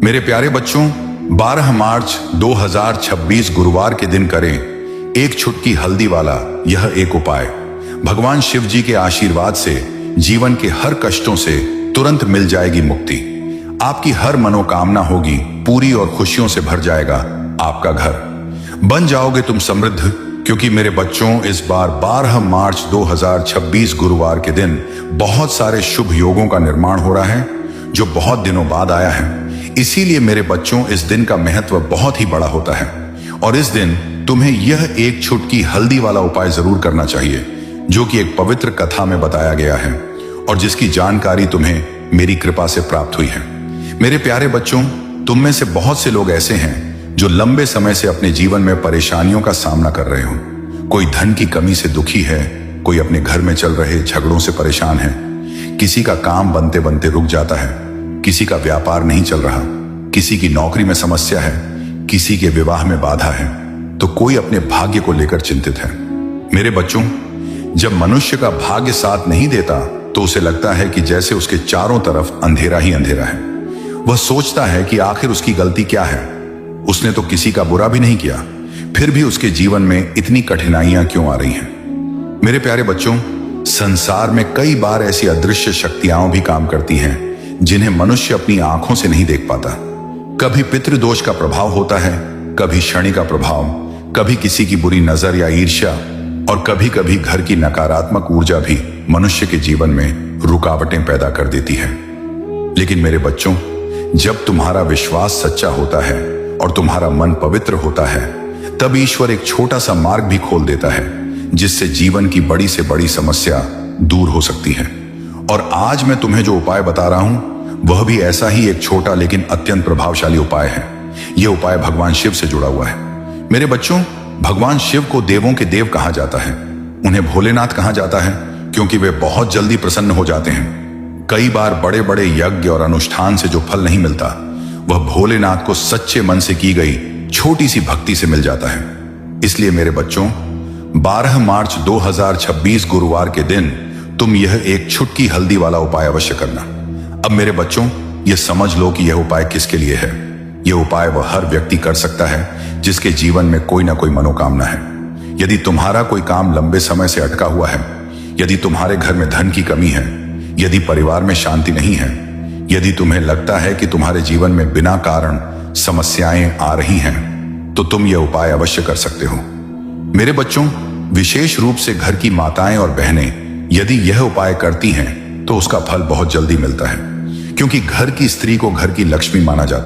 मेरे प्यारे बच्चों, 12 मार्च 2026 गुरुवार के दिन करें एक चुटकी हल्दी वाला यह एक उपाय। भगवान शिव जी के आशीर्वाद से जीवन के हर कष्टों से तुरंत मिल जाएगी मुक्ति। आपकी हर मनोकामना होगी पूरी और खुशियों से भर जाएगा आपका घर। बन जाओगे तुम समृद्ध, क्योंकि मेरे बच्चों इस बार 12 मार्च 2026 गुरुवार के दिन बहुत सारे शुभ योगों का निर्माण हो रहा है जो बहुत दिनों बाद आया है। इसीलिए मेरे बच्चों इस दिन का महत्व बहुत ही बड़ा होता है और इस दिन तुम्हें यह एक चुटकी हल्दी वाला उपाय जरूर करना चाहिए जो कि एक पवित्र कथा में बताया गया है और जिसकी जानकारी तुम्हें मेरी कृपा से प्राप्त हुई है। मेरे प्यारे बच्चों, तुम में से बहुत से लोग ऐसे हैं जो लंबे समय से अपने जीवन में परेशानियों का सामना कर रहे हो। कोई धन की कमी से दुखी है, कोई अपने घर में चल रहे झगड़ों से परेशान है, किसी का काम बनते बनते रुक जाता है, किसी का व्यापार नहीं चल रहा, किसी की नौकरी में समस्या है, किसी के विवाह में बाधा है, तो कोई अपने भाग्य को लेकर चिंतित है। मेरे बच्चों, जब मनुष्य का भाग्य साथ नहीं देता तो उसे लगता है कि जैसे उसके चारों तरफ अंधेरा ही अंधेरा है। वह सोचता है कि आखिर उसकी गलती क्या है, उसने तो किसी का बुरा भी नहीं किया, फिर भी उसके जीवन में इतनी कठिनाइयां क्यों आ रही हैं। मेरे प्यारे बच्चों, संसार में कई बार ऐसी अदृश्य शक्तियां भी काम करती हैं जिन्हें मनुष्य अपनी आंखों से नहीं देख पाता। कभी पितृदोष का प्रभाव होता है, कभी शनि का प्रभाव, कभी किसी की बुरी नजर या ईर्ष्या और कभी कभी घर की नकारात्मक ऊर्जा भी मनुष्य के जीवन में रुकावटें पैदा कर देती है। लेकिन मेरे बच्चों, जब तुम्हारा विश्वास सच्चा होता है और तुम्हारा मन पवित्र होता है, तब ईश्वर एक छोटा सा मार्ग भी खोल देता है जिससे जीवन की बड़ी से बड़ी समस्या दूर हो सकती है। और आज मैं तुम्हें जो उपाय बता रहा हूं वह भी ऐसा ही एक छोटा लेकिन अत्यंत प्रभावशाली उपाय है। यह उपाय भगवान शिव से जुड़ा हुआ है। मेरे बच्चों, भगवान शिव को देवों के देव कहा जाता है। उन्हें भोलेनाथ कहा जाता है क्योंकि वे बहुत जल्दी प्रसन्न हो जाते हैं। कई बार बड़े बड़े यज्ञ और अनुष्ठान से जो फल नहीं मिलता, वह भोलेनाथ को सच्चे मन से की गई छोटी सी भक्ति से मिल जाता है। इसलिए मेरे बच्चों, 12 मार्च 2026 गुरुवार के दिन तुम यह एक चुटकी हल्दी वाला उपाय अवश्य करना। अब मेरे बच्चों, यह समझ लो कि यह उपाय किसके लिए है। यह उपाय वह हर व्यक्ति कर सकता है जिसके जीवन में कोई ना कोई मनोकामना है। यदि तुम्हारा कोई काम लंबे समय से अटका हुआ है, यदि तुम्हारे घर में धन की कमी है, यदि परिवार में शांति नहीं है, यदि तुम्हें लगता है कि तुम्हारे जीवन में बिना कारण समस्याएं आ रही हैं, तो तुम यह उपाय अवश्य कर सकते हो। मेरे बच्चों, विशेष रूप से घर की माताएं और बहनें यदि यह उपाय करती हैं तो उसका फल बहुत जल्दी मिलता है, क्योंकि घर की स्त्री को घर की लक्ष्मी माना जाता है।